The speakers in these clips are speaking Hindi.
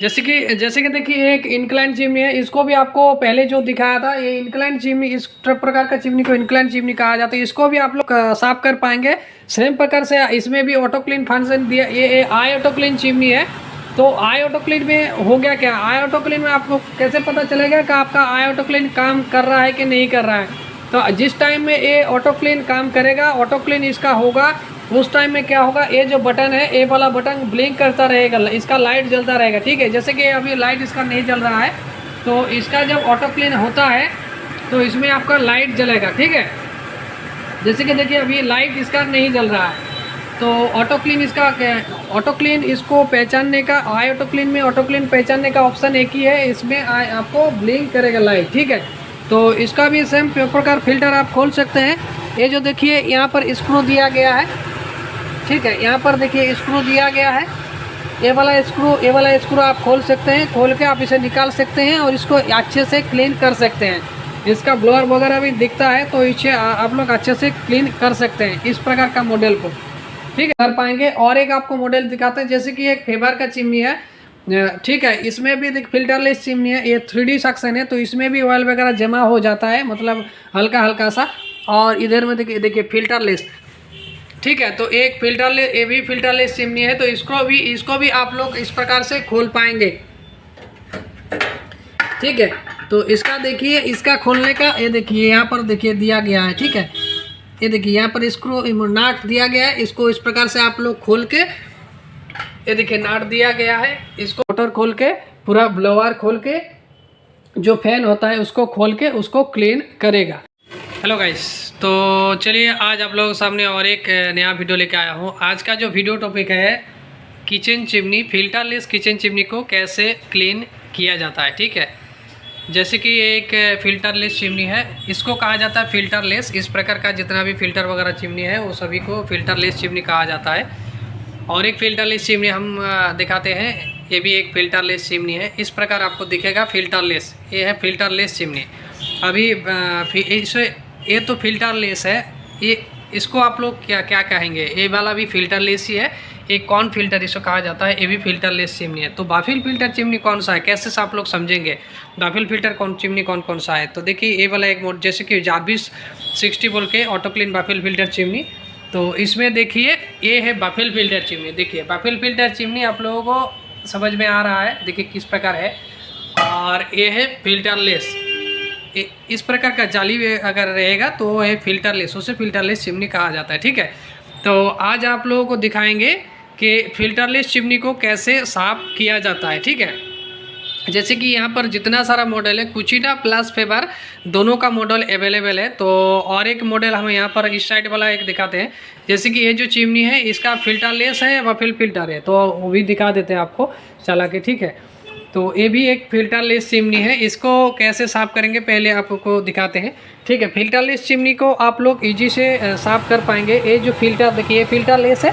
जैसे कि देखिए एक इंक्लाइन चिमनी है, इसको भी आपको पहले जो दिखाया था, ये इंक्लाइन चिमनी, इस प्रकार का चिमनी को इंक्लाइन चिमनी कहा जाता है। इसको भी आप लोग साफ कर पाएंगे सेम प्रकार से। इसमें भी ऑटो क्लीन फंक्शन दिया। ये आई ऑटो क्लीन चिमनी है। तो आई ऑटो क्लीन में हो गया क्या, आई ऑटो क्लीन में आपको कैसे पता चलेगा कि आपका आई ऑटो क्लीन काम कर रहा है कि नहीं कर रहा है। तो जिस टाइम में ये ऑटो क्लीन काम करेगा, ऑटो क्लीन इसका होगा, उस टाइम में क्या होगा, ये जो बटन है, ये वाला बटन ब्लिंक करता रहेगा, इसका लाइट जलता रहेगा। ठीक है, जैसे कि अभी लाइट इसका नहीं जल रहा है, तो इसका जब ऑटो क्लीन होता है तो इसमें आपका लाइट जलेगा। ठीक है, जैसे कि देखिए अभी लाइट इसका नहीं जल रहा है, तो ऑटो क्लीन इसका, ऑटो क्लीन इसको पहचानने का, आई ऑटो क्लीन में ऑटो क्लीन पहचानने का ऑप्शन एक ही है, इसमें आपको ब्लिंक करेगा लाइट। ठीक है, तो इसका भी सेम प्रकार फिल्टर आप खोल सकते हैं। ये जो देखिए यहाँ पर स्क्रू दिया गया है, ठीक है, यहाँ पर देखिए स्क्रू दिया गया है, ये वाला स्क्रू आप खोल सकते हैं। खोल के आप इसे निकाल सकते हैं और इसको अच्छे से क्लीन कर सकते हैं। इसका ब्लोअर वगैरह भी दिखता है, तो इसे आप लोग अच्छे से क्लीन कर सकते हैं इस प्रकार का मॉडल को। ठीक है, कर पाएंगे। और एक आपको मॉडल दिखाते हैं, जैसे कि एक फेबर का चिमनी है। ठीक है, इसमें भी फिल्टरलेस चिमनी है, ये 3D सक्शन है, तो इसमें भी ऑयल वगैरह जमा हो जाता है, मतलब हल्का हल्का सा। और इधर में देखिए फिल्टरलेस। ठीक है, तो एक फिल्टरलेस, ये भी फिल्टरलेस चिमनी है, तो इसको भी आप लोग इस प्रकार से खोल पाएंगे। ठीक है, तो इसका देखिए, इसका खोलने का ये देखिए यहाँ पर देखिए दिया गया है। ठीक है, ये देखिए यहाँ पर स्क्रू नाट दिया गया है, इसको इस प्रकार से आप लोग खोल के, ये देखिए नाट दिया गया है, इसको मोटर खोल के, पूरा ब्लोअर खोल के, जो फैन होता है उसको खोल के उसको क्लीन करेगा। हेलो गाइस, तो चलिए आज आप लोगों के सामने और एक नया वीडियो लेके आया हूँ। आज का जो वीडियो टॉपिक है, kitchen chimney, filterless kitchen chimney को कैसे क्लीन किया जाता है। ठीक है, जैसे कि एक फिल्टरलेस चिमनी है, इसको कहा जाता है फिल्टरलेस। इस प्रकार का जितना भी फिल्टर वगैरह चिमनी है वो सभी को फिल्टरलेस चिमनी कहा जाता है। और एक फिल्टरलेस चिमनी हम दिखाते हैं, ये भी एक फिल्टरलेस चिमनी है। इस प्रकार आपको दिखेगा फिल्टरलेस, ये है फिल्टरलेस चिमनी। अभी ये तो फिल्टरलेस है, ये इसको आप लोग क्या क्या कहेंगे, ये वाला भी फिल्टरलेस ही है। एक कौन फिल्टर इसको कहा जाता है, ये भी फिल्टरलेस चिमनी है। तो बाफिल फिल्टर चिमनी कौन सा है, कैसे से आप लोग समझेंगे बाफिल फिल्टर चिमनी कौन सा है। तो देखिए ये वाला एक मोड, जैसे कि जार्विस 60 बोल के ऑटो क्लीन बाफिल फिल्टर चिमनी, तो इसमें देखिए ये है बाफिल फिल्टर चिमनी। देखिए बाफिल फिल्टर चिमनी आप लोगों को समझ में आ रहा है, देखिए किस प्रकार है। और ये है फिल्टरलेस, इस प्रकार का जाली अगर रहेगा तो ये फिल्टरलेस, उसे फिल्टरलेस चिमनी कहा जाता है। ठीक है, तो आज आप लोगों को दिखाएंगे कि फिल्टरलेस चिमनी को कैसे साफ किया जाता है। ठीक है, जैसे कि यहाँ पर जितना सारा मॉडल है, कुचिना प्लस फेबर दोनों का मॉडल अवेलेबल है। तो और एक मॉडल हम यहाँ पर इस साइड वाला एक दिखाते हैं। जैसे कि ये जो चिमनी है इसका फिल्टरलेस है, बाफिल फिल्टर है, तो वो भी दिखा देते हैं आपको चला के। ठीक है, तो ये भी एक फिल्टरलेस चिमनी है, इसको कैसे साफ़ करेंगे पहले आपको दिखाते हैं। ठीक है, फिल्टरलेस चिमनी को आप लोग इजी से साफ़ कर पाएंगे। ये जो फिल्टर देखिए, फिल्टरलेस है,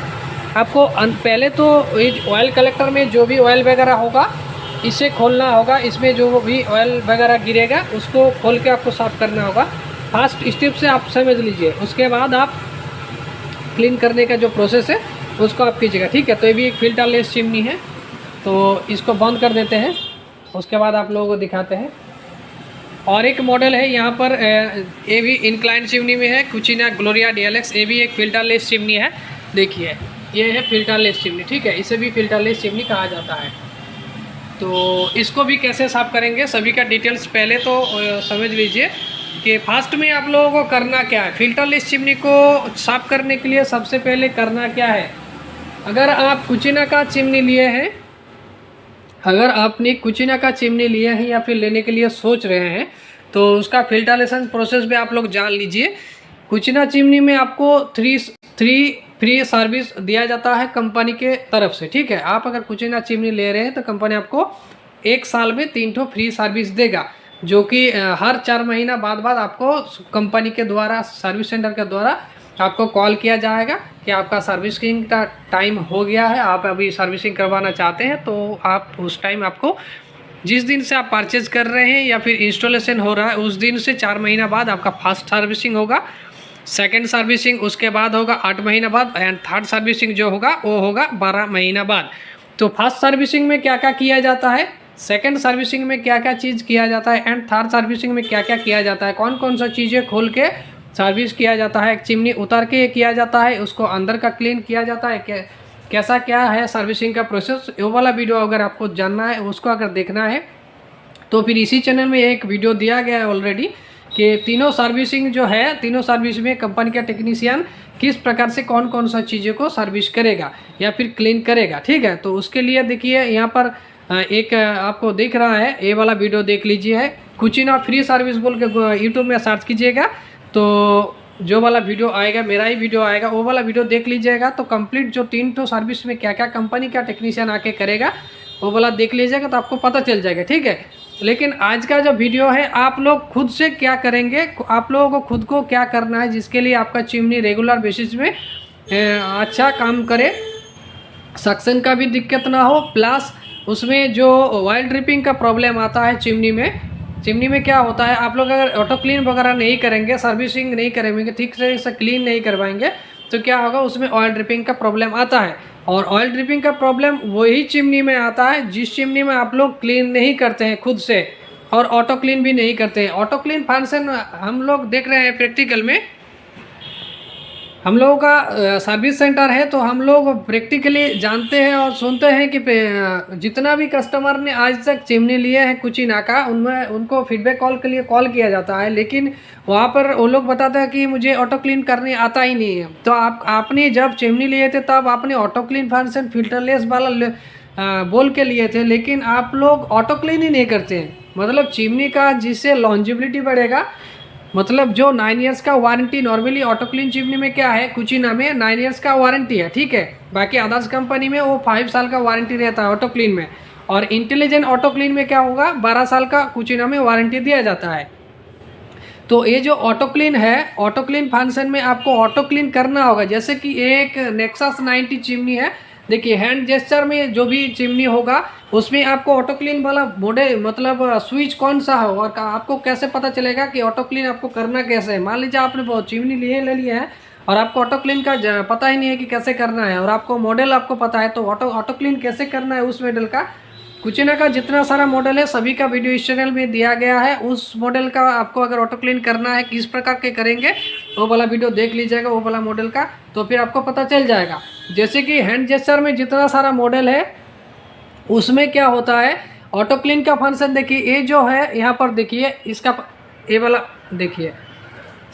आपको पहले तो ऑयल कलेक्टर में जो भी ऑयल वगैरह होगा इसे खोलना होगा, इसमें जो भी ऑयल वगैरह गिरेगा उसको खोल के आपको साफ़ करना होगा। फर्स्ट स्टेप से आप समझ लीजिए, उसके बाद आप क्लीन करने का जो प्रोसेस है उसको आप कीजिएगा। ठीक है, तो ये भी एक फिल्टरलेस चिमनी है, तो इसको बंद कर देते हैं, उसके बाद आप लोगों को दिखाते हैं। और एक मॉडल है यहाँ पर, ये भी इंक्लाइन चिमनी में है, कुचिना ग्लोरिया DLX, ये भी एक फिल्टरलेस चिमनी है। देखिए ये है फिल्टरलेस चिमनी। ठीक है, इसे भी फिल्टरलेस चिमनी कहा जाता है। तो इसको भी कैसे साफ़ करेंगे, सभी का डिटेल्स पहले तो समझ लीजिए कि फास्ट में आप लोगों को करना क्या है। फिल्टरलेस चिमनी को साफ़ करने के लिए सबसे पहले करना क्या है, अगर आप कुचिना का चिमनी लिए हैं, अगर आपने कुचिना का चिमनी लिए हैं या फिर लेने के लिए सोच रहे हैं, तो उसका फिल्टरलेशन प्रोसेस भी आप लोग जान लीजिए। कुचिना चिमनी में आपको थ्री फ्री सर्विस दिया जाता है कंपनी के तरफ से। ठीक है, आप अगर कुचिना चिमनी ले रहे हैं तो कंपनी आपको 1 साल में 3 ठो फ्री सर्विस देगा, जो कि हर 4 महीना बाद आपको कंपनी के द्वारा, सर्विस सेंटर के द्वारा आपको कॉल किया जाएगा कि आपका सर्विसिंग का टाइम हो गया है, आप अभी सर्विसिंग करवाना चाहते हैं। तो आप उस टाइम, आपको जिस दिन से आप परचेज कर रहे हैं या फिर इंस्टॉलेशन हो रहा है उस दिन से 4 महीना बाद आपका फर्स्ट सर्विसिंग होगा, सेकंड सर्विसिंग उसके बाद होगा 8 महीना बाद, एंड थर्ड सर्विसिंग जो होगा वो होगा 12 महीना बाद। तो फर्स्ट सर्विसिंग में क्या क्या किया जाता है, सेकंड सर्विसिंग में क्या क्या चीज़ किया जाता है, एंड थर्ड सर्विसिंग में क्या क्या किया जाता है, कौन कौन सा चीज़ें खोल के सर्विस किया जाता है, चिमनी उतार के किया जाता है, उसको अंदर का क्लीन किया जाता है, कैसा क्या है सर्विसिंग का प्रोसेस, वो वाला वीडियो अगर आपको जानना है, उसको अगर देखना है तो फिर इसी चैनल में एक वीडियो दिया गया है ऑलरेडी कि तीनों सर्विसिंग जो है, तीनों सर्विस में कंपनी का टेक्नीशियन किस प्रकार से कौन कौन सा चीज़ों को सर्विस करेगा या फिर क्लीन करेगा। ठीक है, तो उसके लिए देखिए यहाँ पर एक आपको दिख रहा है, ये वाला वीडियो देख लीजिए है, कुचिना फ्री सर्विस बोल के यूट्यूब में सर्च कीजिएगा तो जो वाला वीडियो आएगा, मेरा ही वीडियो आएगा, वो वाला वीडियो देख लीजिएगा तो कंप्लीट जो 3 तो सर्विस में क्या क्या कंपनी का टेक्नीशियन आके करेगा वो वाला देख लीजिएगा तो आपको पता चल जाएगा। ठीक है, लेकिन आज का जो वीडियो है आप लोग खुद से क्या करेंगे, आप लोगों को खुद को क्या करना है जिसके लिए आपका चिमनी रेगुलर बेसिस में अच्छा काम करे, सक्शन का भी दिक्कत ना हो, प्लस उसमें जो ऑयल ड्रिपिंग का प्रॉब्लम आता है चिमनी में क्या होता है, आप लोग अगर ऑटो क्लीन वगैरह नहीं करेंगे, सर्विसिंग नहीं करेंगे, ठीक से क्लीन नहीं करवाएंगे तो क्या होगा, उसमें ऑयल ड्रिपिंग का प्रॉब्लम आता है। और ऑयल ड्रिपिंग का प्रॉब्लम वही चिमनी में आता है जिस चिमनी में आप लोग क्लीन नहीं करते हैं खुद से और ऑटो क्लीन भी नहीं करते हैं। ऑटो क्लीन फंक्शन हम लोग देख रहे हैं प्रैक्टिकल में, हम लोगों का सर्विस सेंटर है तो हम लोग प्रैक्टिकली जानते हैं और सुनते हैं कि जितना भी कस्टमर ने आज तक चिमनी लिए हैं कुचिना का, उनमें उनको फीडबैक कॉल के लिए कॉल किया जाता है, लेकिन वहाँ पर वो लोग बताते हैं कि मुझे ऑटो क्लीन करने आता ही नहीं है। तो आपने जब चिमनी लिए थे तब आपने ऑटो क्लीन फंक्शन फिल्टरलेस वाला बोल के लिए थे, लेकिन आप लोग ऑटो क्लीन ही नहीं करते हैं। मतलब चिमनी का जिससे लॉन्जिबिलिटी बढ़ेगा, मतलब जो 9 ईयर्स का warranty, normally auto clean chimney में क्या है, कुचिना में 9 ईयर्स का वारंटी है। ठीक है, बाकी अदर्स कंपनी में वो 5 साल का वारंटी रहता है ऑटो क्लीन में, और इंटेलिजेंट ऑटो क्लीन में क्या होगा, 12 साल का कुचिना में वारंटी दिया जाता है। तो ये जो ऑटो क्लीन है, ऑटो क्लीन फंक्शन में आपको ऑटो क्लीन करना होगा। जैसे कि एक नेक्सस 90 चिमनी है, देखिए हैंड जेस्चर में जो भी चिमनी होगा उसमें आपको ऑटो क्लीन वाला मॉडल मतलब स्विच कौन सा हो और आपको कैसे पता चलेगा कि ऑटो क्लीन आपको करना कैसे है। मान लीजिए आपने बहुत चिमनी ले लिया है और आपको ऑटो क्लीन का पता ही नहीं है कि कैसे करना है, और आपको मॉडल आपको पता है, तो ऑटो क्लीन कैसे करना है उस मॉडल का, कुचिना का जितना सारा मॉडल है सभी का वीडियो इस चैनल में दिया गया है। उस मॉडल का आपको अगर ऑटो क्लीन करना है किस प्रकार के करेंगे वो वाला वीडियो देख लीजिएगा, वो वाला मॉडल का, तो फिर आपको पता चल जाएगा। जैसे कि हैंड जेस्चर में जितना सारा मॉडल है उसमें क्या होता है, ऑटो क्लीन का फंक्शन देखिए, ये जो है यहाँ पर देखिए, इसका ये वाला देखिए,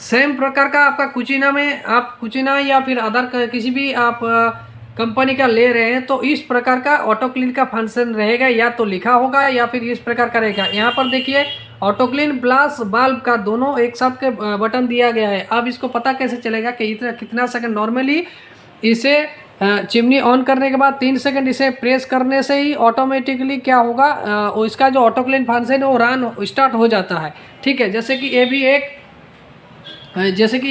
सेम प्रकार का आपका कुचिना में, आप कुचिना या फिर अदर किसी भी आप कंपनी का ले रहे हैं तो इस प्रकार का ऑटो क्लीन का फंक्शन रहेगा, या तो लिखा होगा या फिर इस प्रकार का रहेगा। यहाँ पर देखिए ऑटो क्लीन प्लस बल्ब का दोनों एक साथ के बटन दिया गया है। अब इसको पता कैसे चलेगा कि इतना कितना सेकंड, नॉर्मली इसे चिमनी ऑन करने के बाद 3 सेकंड इसे प्रेस करने से ही ऑटोमेटिकली क्या होगा, इसका जो ऑटो क्लीन फंक्शन है वो रन स्टार्ट हो जाता है। ठीक है, जैसे कि ये भी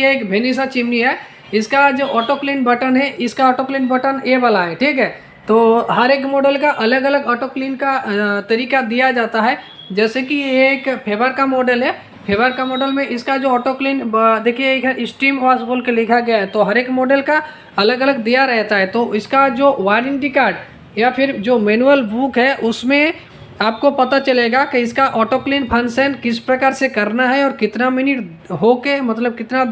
एक वेनिसा चिमनी है, इसका जो ऑटो क्लीन बटन है, इसका ऑटो क्लीन बटन ए वाला है। ठीक है, तो हर एक मॉडल का अलग अलग ऑटो क्लीन का तरीका दिया जाता है। जैसे कि एक फेवर का मॉडल है, फेवर का मॉडल में इसका जो ऑटो क्लीन देखिए एक स्टीम वॉश बोल के लिखा गया है, तो हर एक मॉडल का अलग अलग दिया रहता है। तो इसका जो वारंटी कार्ड या फिर जो मैनुअल बुक है उसमें आपको पता चलेगा कि इसका ऑटो क्लीन फंक्शन किस प्रकार से करना है और कितना मिनट होके, मतलब कितना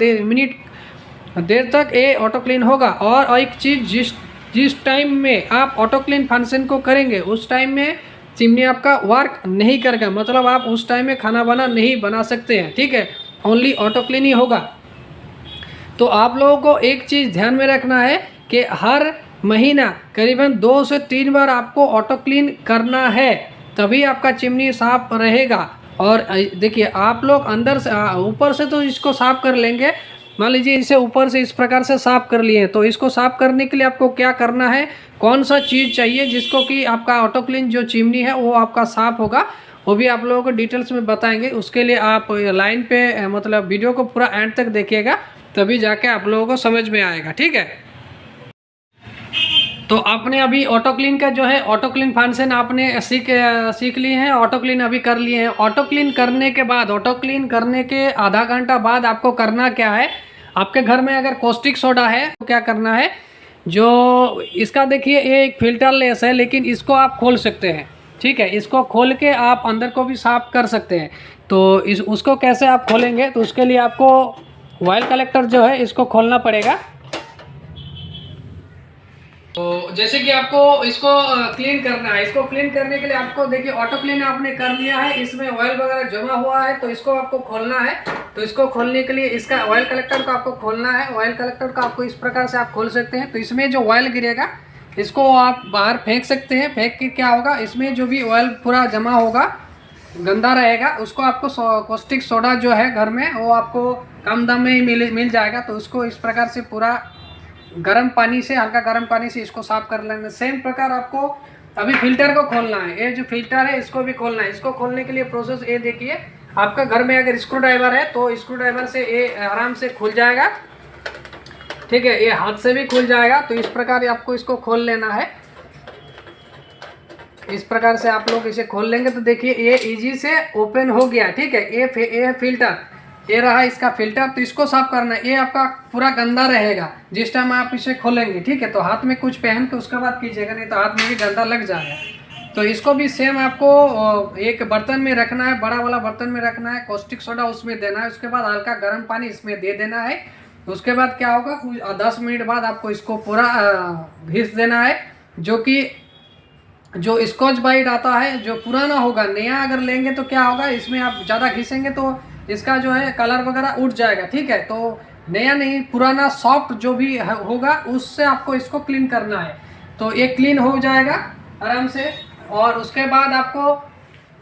देर तक ये ऑटो क्लीन होगा। और एक चीज़, जिस टाइम में आप ऑटो क्लीन फंक्शन को करेंगे उस टाइम में चिमनी आपका वर्क नहीं करेगा, मतलब आप उस टाइम में खाना बना नहीं बना सकते हैं। ठीक है, ओनली ऑटो क्लीन ही होगा। तो आप लोगों को एक चीज़ ध्यान में रखना है कि हर महीना करीबन 2 से 3 बार आपको ऑटो क्लीन करना है, तभी आपका चिमनी साफ रहेगा। और देखिए आप लोग अंदर से ऊपर से तो इसको साफ कर लेंगे, मान लीजिए इसे ऊपर से इस प्रकार से साफ कर लिए, तो इसको साफ करने के लिए आपको क्या करना है, कौन सा चीज़ चाहिए जिसको कि आपका ऑटो क्लीन जो चिमनी है वो आपका साफ होगा, वो भी आप लोगों को डिटेल्स में बताएंगे। उसके लिए आप लाइन पे मतलब वीडियो को पूरा एंड तक देखिएगा, तभी जाके आप लोगों को समझ में आएगा। ठीक है, तो आपने अभी ऑटो क्लीन का जो है ऑटो क्लीन फंक्शन आपने सीख लिए हैं, ऑटो क्लीन अभी कर लिए हैं। ऑटो क्लीन करने के बाद, ऑटो क्लीन करने के आधा घंटा बाद आपको करना क्या है, आपके घर में अगर कॉस्टिक सोडा है तो क्या करना है, जो इसका देखिए ये एक फिल्टर लेस है, लेकिन इसको आप खोल सकते हैं, ठीक है। इसको खोल के आप अंदर को भी साफ कर सकते हैं। तो उसको कैसे आप खोलेंगे, तो उसके लिए आपको ऑयल कलेक्टर जो है इसको खोलना पड़ेगा। तो जैसे कि आपको इसको क्लीन करना है, इसको क्लीन करने के लिए आपको देखिए ऑटो क्लीन आपने कर लिया है, इसमें ऑयल वगैरह जमा हुआ है, तो इसको आपको खोलना है। तो इसको खोलने के लिए इसका ऑयल कलेक्टर को आपको खोलना है। ऑयल कलेक्टर को आपको इस प्रकार से आप खोल सकते हैं। तो इसमें जो ऑयल गिरेगा इसको आप बाहर फेंक सकते हैं। फेंक के क्या होगा, इसमें जो भी ऑयल पूरा जमा होगा, गंदा रहेगा, उसको आपको कॉस्टिक सोडा जो है घर में वो आपको कम दाम में ही मिल जाएगा। तो उसको इस प्रकार से पूरा गर्म पानी से, हल्का गर्म पानी से इसको साफ कर लेना। सेम प्रकार आपको अभी फिल्टर को खोलना है। ये जो फिल्टर है इसको भी खोलना है। इसको खोलने के लिए प्रोसेस ये देखिए, आपका घर में अगर स्क्रू ड्राइवर है तो स्क्रू ड्राइवर से ये आराम से खुल जाएगा, ठीक है। ये हाथ से भी खुल जाएगा। तो इस प्रकार आपको इसको खोल लेना है। इस प्रकार से आप लोग इसे खोल लेंगे तो देखिए ये इजी से ओपन हो गया, ठीक है। ये फिल्टर, ये रहा इसका फिल्टर। तो इसको साफ करना है। ये आपका पूरा गंदा रहेगा जिस टाइम आप इसे खोलेंगे, ठीक है। तो हाथ में कुछ पहन के उसके बाद कीजिएगा, नहीं तो हाथ में भी गंदा लग जाएगा। तो इसको भी सेम आपको एक बर्तन में रखना है, बड़ा वाला बर्तन में रखना है, कॉस्टिक सोडा उसमें देना है, उसके बाद हल्का गर्म पानी इसमें दे देना है। उसके बाद क्या होगा, कुछ 10 मिनट बाद आपको इसको पूरा घिस देना है। जो स्कॉच बाइट आता है जो पुराना होगा, नया अगर लेंगे तो क्या होगा, इसमें आप ज़्यादा घिसेंगे तो इसका जो है कलर वगैरह उठ जाएगा, ठीक है। तो नया नहीं, पुराना सॉफ्ट जो भी होगा उससे आपको इसको क्लीन करना है। तो ये क्लीन हो जाएगा आराम से। और उसके बाद आपको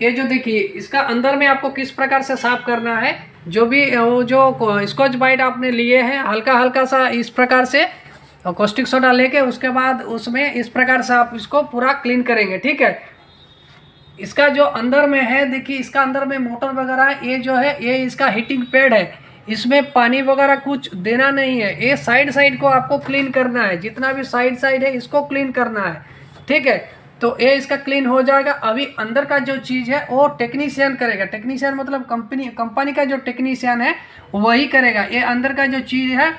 ये जो देखिए इसका अंदर में आपको किस प्रकार से साफ करना है, जो भी वो जो स्कॉच बाइट आपने लिए हैं, हल्का हल्का सा इस प्रकार से कॉस्टिक सोडा लेके उसके बाद उसमें इस प्रकार से आप इसको पूरा क्लीन करेंगे, ठीक है। इसका जो अंदर में है देखिए, इसका अंदर में मोटर वगैरह है, ये जो है ये इसका हीटिंग पैड है, इसमें पानी वगैरह कुछ देना नहीं है। ये साइड को आपको क्लीन करना है, जितना भी साइड है इसको क्लीन करना है, ठीक है। तो ये इसका क्लीन हो जाएगा। अभी अंदर का जो चीज़ है वो टेक्नीशियन करेगा। टेक्नीशियन मतलब कंपनी का जो टेक्नीशियन है वही करेगा। ये अंदर का जो चीज़ है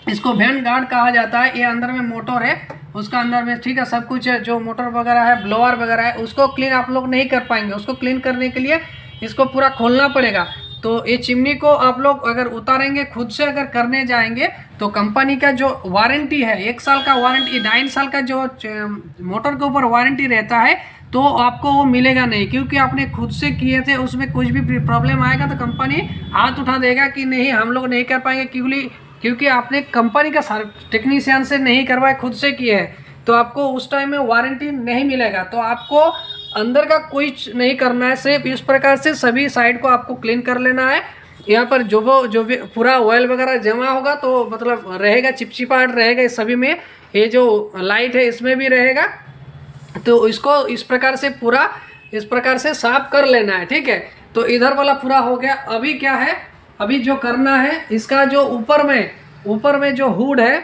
इसको वैन गार्ड कहा जाता है। ये अंदर में मोटर है, उसका अंदर में, ठीक है, सब कुछ है। जो मोटर वगैरह है, ब्लोअर वगैरह है, उसको क्लीन आप लोग नहीं कर पाएंगे। उसको क्लीन करने के लिए इसको पूरा खोलना पड़ेगा। तो ये चिमनी को आप लोग अगर उतारेंगे, खुद से अगर करने जाएंगे तो कंपनी का जो वारंटी है 1 साल का वारंटी, 2.5 साल का जो मोटर के ऊपर वारंटी रहता है, तो आपको वो मिलेगा नहीं, क्योंकि आपने खुद से किए थे। उसमें कुछ भी प्रॉब्लम आएगा तो कंपनी हाथ उठा देगा कि नहीं, हम लोग नहीं कर पाएंगे, क्योंकि आपने कंपनी का टेक्नीशियन से नहीं करवाए, खुद से किए हैं, तो आपको उस टाइम में वारंटी नहीं मिलेगा। तो आपको अंदर का कुछ नहीं करना है, सिर्फ इस प्रकार से सभी साइड को आपको क्लीन कर लेना है। यहाँ पर जो भी पूरा ऑयल वगैरह जमा होगा तो मतलब रहेगा, चिपचिपाहट रहेगा इस सभी में। ये जो लाइट है इसमें भी रहेगा। तो इसको इस प्रकार से पूरा इस प्रकार से साफ कर लेना है, ठीक है। तो इधर वाला पूरा हो गया। अभी क्या है, अभी जो करना है, इसका जो ऊपर में जो हुड है,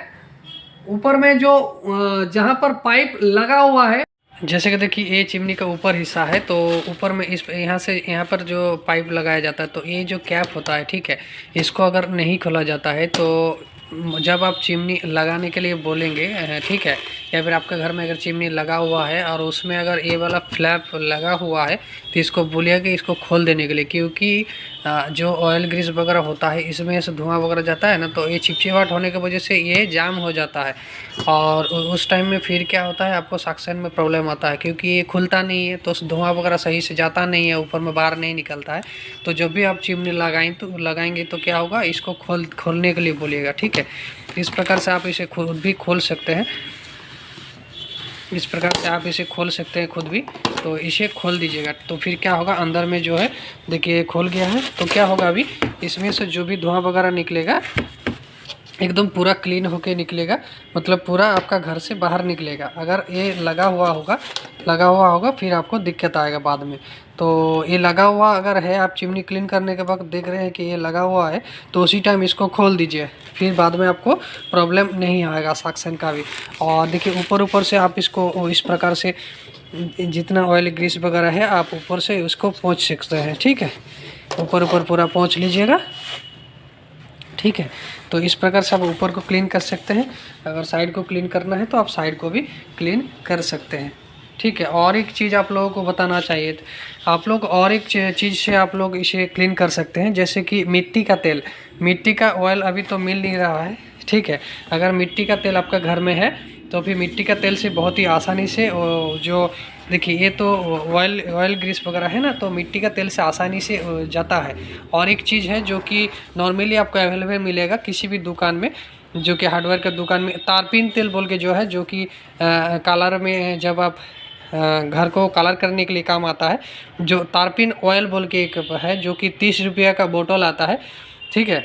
ऊपर में जो जहाँ पर पाइप लगा हुआ है, जैसे कि देखिए ये चिमनी का ऊपर हिस्सा है, तो ऊपर में इस यहाँ पर जो पाइप लगाया जाता है, तो ये जो कैप होता है, ठीक है, इसको अगर नहीं खोला जाता है तो जब आप चिमनी लगाने के लिए बोलेंगे, ठीक है, या फिर आपके घर में अगर चिमनी लगा हुआ है और उसमें अगर ये वाला फ्लैप लगा हुआ है तो इसको बोलिए कि इसको खोल देने के लिए, क्योंकि जो ऑयल ग्रीस वगैरह होता है इसमें से धुआं वगैरह जाता है ना, तो ये चिपचिपाहट होने की वजह से ये जाम हो जाता है। और उस टाइम में फिर क्या होता है, आपको सक्शन में प्रॉब्लम आता है, क्योंकि ये खुलता नहीं है, तो धुआं वगैरह सही से जाता नहीं है, ऊपर में बाहर नहीं निकलता है। तो जब भी आप चिमनी लगाएंगे तो क्या होगा, इसको खोलने के लिए बोलिएगा, ठीक है। इस प्रकार से आप इसे खुद भी खोल सकते हैं, इस प्रकार से आप इसे खोल सकते हैं खुद भी। तो इसे खोल दीजिएगा, तो फिर क्या होगा, अंदर में जो है देखिए खोल गया है। तो क्या होगा, अभी इसमें से जो भी धुआं वगैरह निकलेगा एकदम पूरा क्लीन होके निकलेगा, मतलब पूरा आपका घर से बाहर निकलेगा। अगर ये लगा हुआ होगा फिर आपको दिक्कत आएगा बाद में। तो ये लगा हुआ अगर है, आप चिमनी क्लीन करने के वक्त देख रहे हैं कि ये लगा हुआ है, तो उसी टाइम इसको खोल दीजिए, फिर बाद में आपको प्रॉब्लम नहीं आएगा सक्शन का भी। और देखिए ऊपर से आप इसको इस प्रकार से जितना ऑयल ग्रीस वगैरह है आप ऊपर से उसको पोंछ सकते हैं, ठीक है। ऊपर पूरा पोंछ लीजिएगा, ठीक है। तो इस प्रकार से आप ऊपर को क्लीन कर सकते हैं। अगर साइड को क्लीन करना है तो आप साइड को भी क्लीन कर सकते हैं, ठीक है। और एक चीज़ आप लोगों को बताना चाहिए, आप लोग और एक चीज़ से आप लोग इसे क्लीन कर सकते हैं, जैसे कि मिट्टी का तेल, मिट्टी का ऑयल अभी तो मिल नहीं रहा है, ठीक है। अगर मिट्टी का तेल आपका घर में है तो फिर मिट्टी का तेल से बहुत ही आसानी से जो देखिए ये तो ऑयल ग्रीस वगैरह है ना, तो मिट्टी का तेल से आसानी से जाता है। और एक चीज़ है जो कि नॉर्मली आपको अवेलेबल मिलेगा किसी भी दुकान में, जो कि हार्डवेयर का दुकान में, तारपीन तेल बोल के जो है, जो कि कलर में जब आप घर को कलर करने के लिए काम आता है, जो तारपीन ऑयल बोल के एक है, जो कि 30 रुपये का बोतल आता है, ठीक है।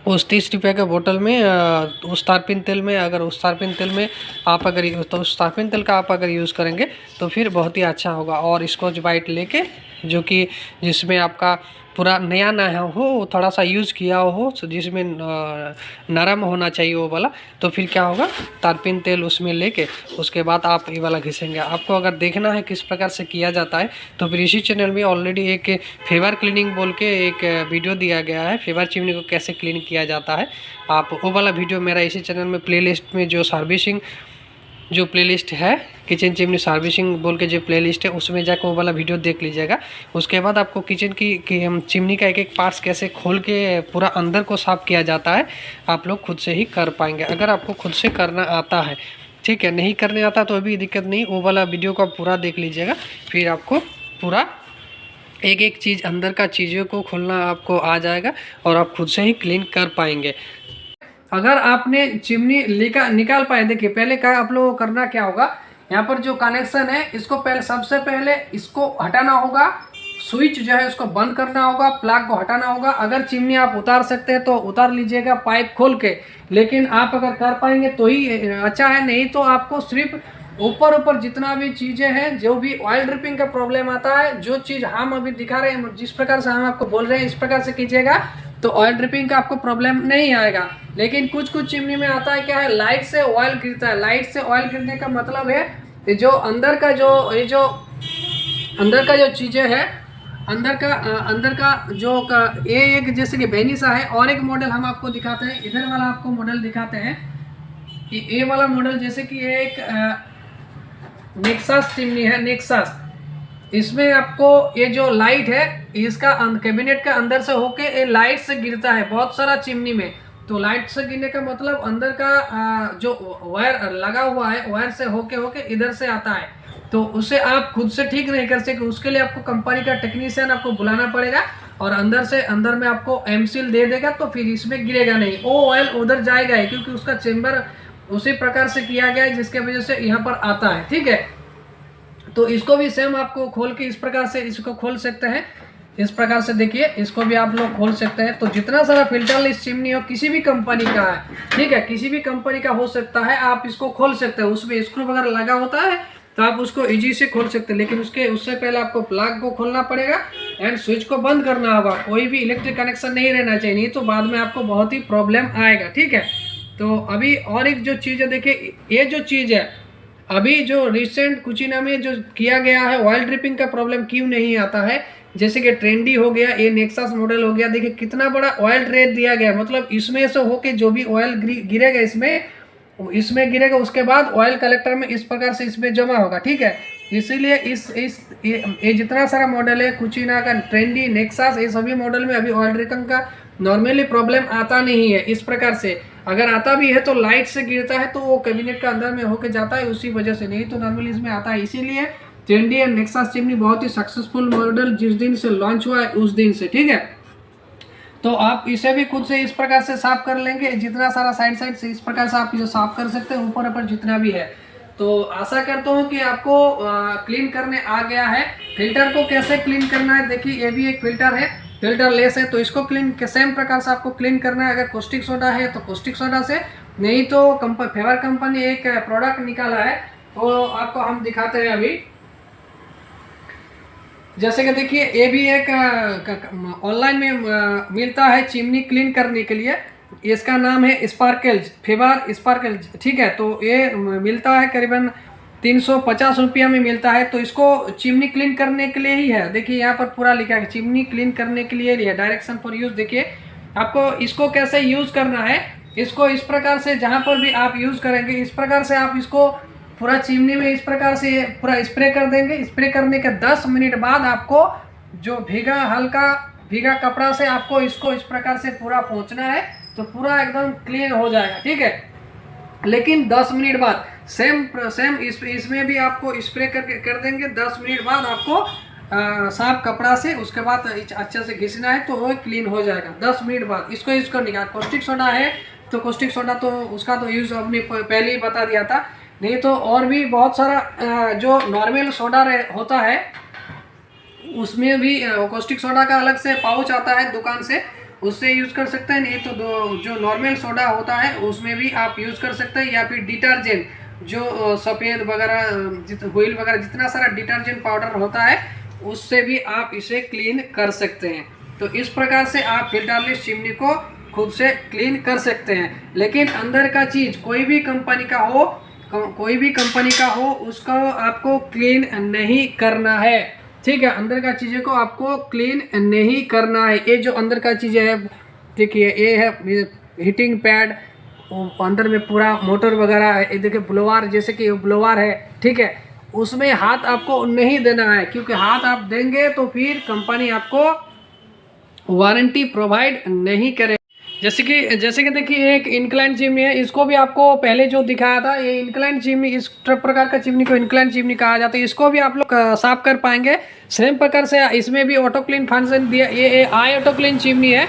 उस 30 रुपये के बोतल में उस तारपीन तेल में, अगर उस तारपीन तेल में आप अगर तो उस तारपीन तेल का आप अगर यूज़ करेंगे तो फिर बहुत ही अच्छा होगा। और स्कॉच ब्राइट लेके, जो कि जिसमें आपका पूरा नया नया हो, थोड़ा सा यूज़ किया हो, जिसमें नरम होना चाहिए वो वाला, तो फिर क्या होगा, तारपीन तेल उसमें लेके उसके बाद आप ये वाला घिसेंगे। आपको अगर देखना है किस प्रकार से किया जाता है तो फिर इसी चैनल में ऑलरेडी एक फेवर क्लीनिंग बोल के एक वीडियो दिया गया है, फेवर चिमनी को कैसे क्लीन किया जाता है। आप वो वाला वीडियो मेरा इसी चैनल में प्लेलिस्ट में जो सर्विसिंग जो प्लेलिस्ट है, किचन चिमनी सर्विसिंग बोल के जो प्लेलिस्ट है, उसमें जाकर वो वाला वीडियो देख लीजिएगा। उसके बाद आपको किचन की चिमनी का एक एक पार्ट्स कैसे खोल के पूरा अंदर को साफ़ किया जाता है, आप लोग खुद से ही कर पाएंगे, अगर आपको खुद से करना आता है, ठीक है। नहीं करने आता तो अभी दिक्कत नहीं, वो वाला वीडियो को आप पूरा देख लीजिएगा, फिर आपको पूरा एक एक चीज़ अंदर का चीज़ों को खोलना आपको आ जाएगा और आप खुद से ही क्लीन कर पाएंगे। अगर आपने चिमनी निकाल पाए, देखिए पहले क्या आप लोगों को करना क्या होगा, यहाँ पर जो कनेक्शन है इसको पहले सबसे पहले इसको हटाना होगा, स्विच जो है उसको बंद करना होगा, प्लग को हटाना होगा। अगर चिमनी आप उतार सकते हैं तो उतार लीजिएगा पाइप खोल के, लेकिन आप अगर कर पाएंगे तो ही अच्छा है, नहीं तो आपको सिर्फ ऊपर जितना भी चीज़ें हैं, जो भी ऑयल ड्रिपिंग का प्रॉब्लम आता है, जो चीज़ हम अभी दिखा रहे हैं, जिस प्रकार से हम आपको बोल रहे हैं इस प्रकार से कीजिएगा तो ऑयल ड्रिपिंग का आपको प्रॉब्लम नहीं आएगा। लेकिन कुछ चिमनी में आता है क्या है, लाइट से ऑयल गिरता है। लाइट से ऑयल गिरने का मतलब है जो अंदर का जो चीज़ें है, अंदर का जो ये एक जैसे कि बेनिसा है। और एक मॉडल हम आपको दिखाते हैं, इधर वाला आपको मॉडल दिखाते हैं, ये वाला मॉडल, जैसे कि ये एक नेक्सास चिमनी है, नेक्सास। इसमें आपको ये जो लाइट है इसका कैबिनेट का अंदर से होके ये लाइट से गिरता है बहुत सारा चिमनी में। तो लाइट से गिरने का मतलब अंदर का जो वायर लगा हुआ है, वायर से होके इधर से आता है, तो उसे आप खुद से ठीक नहीं कर सकते। उसके लिए आपको कंपनी का टेक्नीशियन आपको बुलाना पड़ेगा और अंदर में आपको एमसील दे देगा, तो फिर इसमें गिरेगा नहीं, वो ऑयल उधर जाएगा ही, क्योंकि उसका चेम्बर उसी प्रकार से किया गया है जिसके वजह से यहाँ पर आता है, ठीक है। तो इसको भी सेम आपको खोल के इस प्रकार से इसको खोल सकते हैं, इस प्रकार से देखिए इसको भी आप लोग खोल सकते हैं। तो जितना सारा फिल्टरलेस चिमनी हो किसी भी कंपनी का है, ठीक है, किसी भी कंपनी का हो सकता है, आप इसको खोल सकते हैं। उसमें स्क्रू वगैरह लगा होता है तो आप उसको इजी से खोल सकते हैं, लेकिन उससे पहले आपको प्लग को खोलना पड़ेगा एंड स्विच को बंद करना होगा। कोई भी इलेक्ट्रिक कनेक्शन नहीं रहना चाहिए, नहीं तो बाद में आपको बहुत ही प्रॉब्लम आएगा, ठीक है। तो अभी और एक जो चीज़ है, देखिए ये जो चीज़ है अभी जो रिसेंट कुचिना में जो किया गया है, ऑयल ड्रिपिंग का प्रॉब्लम क्यों नहीं आता है, जैसे कि ट्रेंडी हो गया, ये नेक्सास मॉडल हो गया, देखिए कितना बड़ा ऑयल ट्रे दिया गया, मतलब इसमें से होके जो भी ऑयल गिरेगा इसमें गिरेगा, उसके बाद ऑयल कलेक्टर में इस प्रकार से इसमें जमा होगा, ठीक है। इसीलिए ये जितना सारा मॉडल है कुचिना का, ट्रेंडी, नेक्सास, ये सभी मॉडल में अभी ऑयल ड्रिपिंग का नॉर्मली प्रॉब्लम आता नहीं है इस प्रकार से। अगर आता भी है तो लाइट से गिरता है, तो वो कैबिनेट का अंदर में होके जाता है, उसी वजह से, नहीं तो नॉर्मली इसमें आता है। इसीलिए ट्रेंडी एंड नेक्सास चिमनी बहुत ही सक्सेसफुल मॉडल जिस दिन से लॉन्च हुआ है उस दिन से, ठीक है। तो आप इसे भी खुद से इस प्रकार से साफ कर लेंगे, जितना सारा साइड से इस प्रकार से आप इसे साफ कर सकते हैं, ऊपर जितना भी है। तो आशा करता हूँ कि आपको क्लीन करने आ गया है। फिल्टर को कैसे क्लीन करना है, देखिए ये भी एक फिल्टर है, फिल्टर लेस है, तो इसको क्लीन सेम प्रकार से आपको क्लीन करना है। अगर कॉस्टिक सोडा है तो कॉस्टिक सोडा से, नहीं तो फेवर कंपनी एक प्रोडक्ट निकाला है, वो आपको हम दिखाते हैं अभी। जैसे कि देखिए ये भी एक ऑनलाइन में मिलता है चिमनी क्लीन करने के लिए, इसका नाम है स्पार्कल्स, फेवर स्पार्कल्स, ठीक है। तो ये मिलता है करीबन 350 रुपया में मिलता है। तो इसको चिमनी क्लीन करने के लिए ही है, देखिए यहाँ पर पूरा लिखा है चिमनी क्लीन करने के लिए है, डायरेक्शन फॉर यूज। देखिए आपको इसको कैसे यूज़ करना है, इसको इस प्रकार से जहाँ पर भी आप यूज़ करेंगे इस प्रकार से आप इसको पूरा चिमनी में इस प्रकार से पूरा स्प्रे कर देंगे। स्प्रे करने के 10 मिनट बाद आपको जो हल्का भीगा कपड़ा से आपको इसको इस प्रकार से पूरा पोंछना है, तो पूरा एकदम क्लीन हो जाएगा, ठीक है। लेकिन 10 मिनट बाद सेम इसमें भी आपको स्प्रे कर देंगे। 10 मिनट बाद आपको साफ कपड़ा से उसके बाद अच्छे से घिसना है, तो वो क्लीन हो जाएगा 10 मिनट बाद। इसको यूज़ करने का कॉस्टिक सोडा है तो कॉस्टिक सोडा तो उसका तो यूज़ हमने पहले ही बता दिया था। नहीं तो और भी बहुत सारा जो नॉर्मल सोडा होता है उसमें भी कॉस्टिक सोडा का अलग से पाउच आता है दुकान से, उससे यूज़ कर सकते हैं। नहीं तो जो नॉर्मल सोडा होता है उसमें भी आप यूज़ कर सकते हैं, या फिर डिटर्जेंट जो सफ़ेद वगैरह व्हील वगैरह जितना सारा डिटर्जेंट पाउडर होता है उससे भी आप इसे क्लीन कर सकते हैं। तो इस प्रकार से आप फिल्टरलेस चिमनी को खुद से क्लीन कर सकते हैं। लेकिन अंदर का चीज़ कोई भी कंपनी का हो उसको आपको क्लीन नहीं करना है, ठीक है। अंदर का चीज़ें को आपको क्लीन नहीं करना है। ये जो अंदर का चीज़ें है, देखिए ये है हीटिंग पैड, अंदर में पूरा मोटर वगैरह है। ये देखिए ब्लोअर, जैसे कि ब्लोअर है, ठीक है, उसमें हाथ आपको नहीं देना है, क्योंकि हाथ आप देंगे तो फिर कंपनी आपको वारंटी प्रोवाइड नहीं करे। जैसे कि देखिए एक इंक्लाइन चिमनी है, इसको भी आपको पहले जो दिखाया था, ये इंक्लाइन चिमनी, इस प्रकार का चिमनी को इंक्लाइन चिमनी कहा जाता है। इसको भी आप लोग साफ कर पाएंगे सेम प्रकार से। इसमें भी ऑटो क्लीन फंक्शन दिया। ये आई ऑटो क्लीन चिमनी है।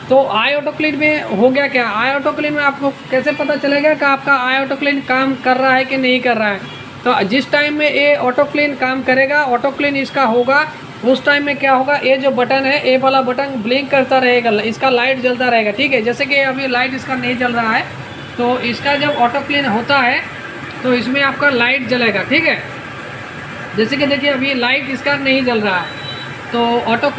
तो आई ऑटो क्लीन में हो गया क्या, आई ऑटो क्लीन में आपको कैसे पता चलेगा कि आपका आई ऑटो क्लीन काम कर रहा है कि नहीं कर रहा है। तो जिस टाइम में ये ऑटो क्लीन काम करेगा, ऑटो क्लीन इसका होगा, उस टाइम में क्या होगा, ये जो बटन है, ये वाला बटन ब्लिंक करता रहेगा, इसका लाइट जलता रहेगा, ठीक है। जैसे कि अभी लाइट इसका नहीं जल रहा है, तो इसका जब ऑटो क्लीन होता है तो इसमें आपका लाइट जलेगा, ठीक है। जैसे कि देखिए अभी लाइट इसका नहीं जल रहा है, तो ऑटो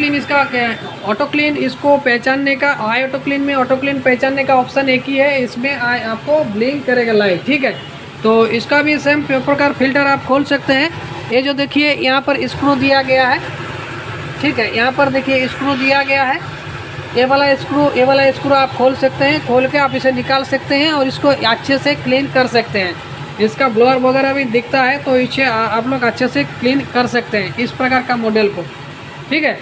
क्लीन इसको पहचानने का, आई ऑटो क्लीन में ऑटो क्लीन पहचानने का ऑप्शन एक ही है, इसमें आपको ब्लिंक करेगा लाइट, ठीक है। तो इसका भी सेम प्रकार फिल्टर आप खोल सकते हैं। ये जो देखिए यहाँ पर स्क्रू दिया गया है, ठीक है, यहाँ पर देखिए स्क्रू दिया गया है। ये वाला स्क्रू आप खोल सकते हैं, खोल के आप इसे निकाल सकते हैं और इसको अच्छे से क्लीन कर सकते हैं। इसका ब्लोअर वगैरह भी दिखता है, तो इसे आप लोग अच्छे से क्लीन कर सकते हैं इस प्रकार का मॉडल को, ठीक है।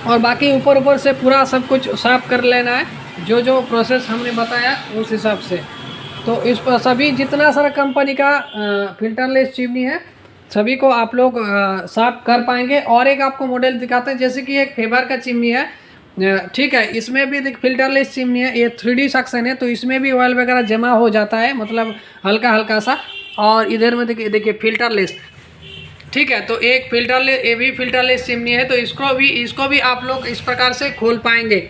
और बाकी ऊपर से पूरा सब कुछ साफ कर लेना है, जो प्रोसेस हमने बताया उस हिसाब से। तो इस पर सभी जितना सारा कंपनी का फिल्टरलेस चिमनी है सभी को आप लोग साफ कर पाएंगे। और एक आपको मॉडल दिखाते हैं, जैसे कि एक फेबर का चिमनी है, ठीक है, इसमें भी फिल्टरलेस चिमनी है, ये 3D सक्शन है, तो इसमें भी ऑयल वगैरह जमा हो जाता है, मतलब हल्का सा। और इधर में देखिए फिल्टरलेस, ठीक है। तो एक ये भी फिल्टरलेस चिमनी है, तो इसको भी आप लोग इस प्रकार से खोल पाएंगे,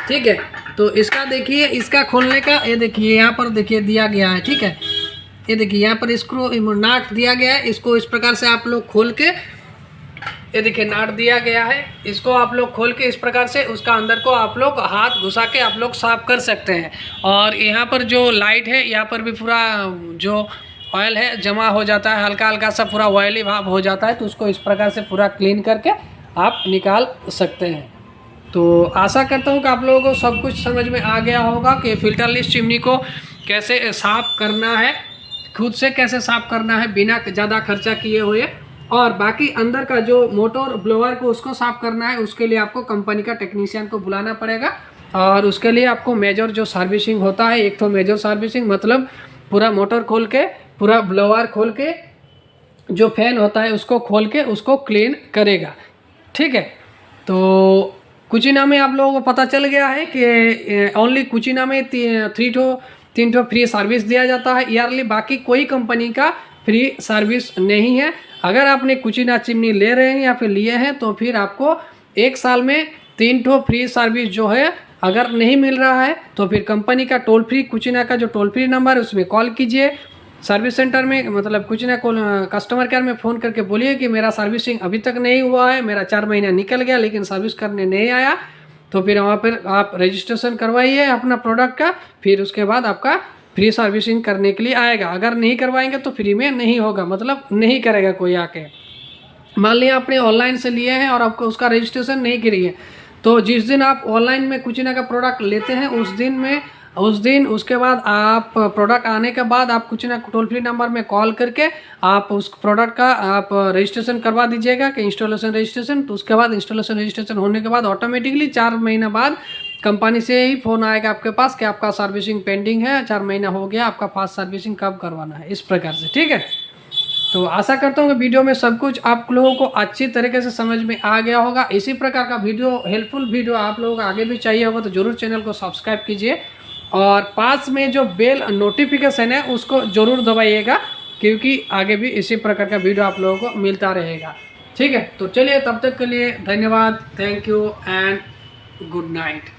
ठीक है। तो इसका देखिए, इसका खोलने का ये देखिए यहाँ पर देखिए दिया गया है, ठीक है। ये देखिए यहाँ पर स्क्रू नाट दिया गया है, इसको इस प्रकार से आप लोग खोल के, ये देखिए नाट दिया गया है, इसको आप लोग खोल के इस प्रकार से उसका अंदर को आप लोग हाथ घुसा के आप लोग साफ कर सकते हैं। और यहाँ पर जो लाइट है, यहाँ पर भी पूरा जो ऑयल है जमा हो जाता है, हल्का सा पूरा ऑयली भाव हो जाता है, तो उसको इस प्रकार से पूरा क्लीन करके आप निकाल सकते हैं। तो आशा करता हूँ कि आप लोगों को सब कुछ समझ में आ गया होगा कि फिल्टरलेस चिमनी को कैसे साफ़ करना है, खुद से कैसे साफ़ करना है बिना ज़्यादा खर्चा किए हुए। और बाकी अंदर का जो मोटर ब्लोअर को उसको साफ़ करना है, उसके लिए आपको कंपनी का टेक्नीशियन को बुलाना पड़ेगा। और उसके लिए आपको मेजर जो सर्विसिंग होता है, एक तो मेजर सर्विसिंग मतलब पूरा मोटर खोल के, पूरा ब्लोअर खोल के, जो फैन होता है उसको खोल के उसको क्लीन करेगा, ठीक है। तो कुचिना में आप लोगों को पता चल गया है कि ओनली कुचिना में 3 ठो फ्री सर्विस दिया जाता है ईयरली, बाकी कोई कंपनी का फ्री सर्विस नहीं है। अगर आपने कुचिना चिमनी ले रहे हैं या फिर लिए हैं, तो फिर आपको 1 साल में 3 ठो फ्री सर्विस जो है, अगर नहीं मिल रहा है तो फिर कंपनी का टोल फ्री, कुचिना का जो टोल फ्री नंबर है उसमें कॉल कीजिए सर्विस सेंटर में, मतलब कुचिना को कस्टमर केयर में फ़ोन करके बोलिए कि मेरा सर्विसिंग अभी तक नहीं हुआ है, मेरा 4 महीना निकल गया लेकिन सर्विस करने नहीं आया। तो फिर वहाँ पर आप रजिस्ट्रेशन करवाइए अपना प्रोडक्ट का, फिर उसके बाद आपका फ्री सर्विसिंग करने के लिए आएगा। अगर नहीं करवाएंगे तो फ्री में नहीं होगा, मतलब नहीं करेगा कोई आके। मान लिया आपने ऑनलाइन से लिए हैं और आपको उसका रजिस्ट्रेशन नहीं करी है, तो जिस दिन आप ऑनलाइन में कुचिना का प्रोडक्ट लेते हैं उस दिन उसके बाद आप प्रोडक्ट आने के बाद आप कुचिना टोल फ्री नंबर में कॉल करके आप उस प्रोडक्ट का आप रजिस्ट्रेशन करवा दीजिएगा कि इंस्टॉलेशन रजिस्ट्रेशन। तो उसके बाद इंस्टॉलेशन रजिस्ट्रेशन होने के बाद ऑटोमेटिकली 4 महीना बाद कंपनी से ही फ़ोन आएगा आपके पास कि आपका सर्विसिंग पेंडिंग है, 4 महीना हो गया, आपका फास्ट सर्विसिंग कब करवाना है, इस प्रकार से। ठीक है, तो आशा करता हूँ कि वीडियो में सब कुछ आप लोगों को अच्छी तरीके से समझ में आ गया होगा। इसी प्रकार का वीडियो, हेल्पफुल वीडियो आप लोगों को आगे भी चाहिए होगा तो ज़रूर चैनल को सब्सक्राइब कीजिए और पास में जो बेल नोटिफिकेशन है उसको ज़रूर दबाइएगा, क्योंकि आगे भी इसी प्रकार का वीडियो आप लोगों को मिलता रहेगा। ठीक है, तो चलिए तब तक के लिए धन्यवाद, thank you and good night.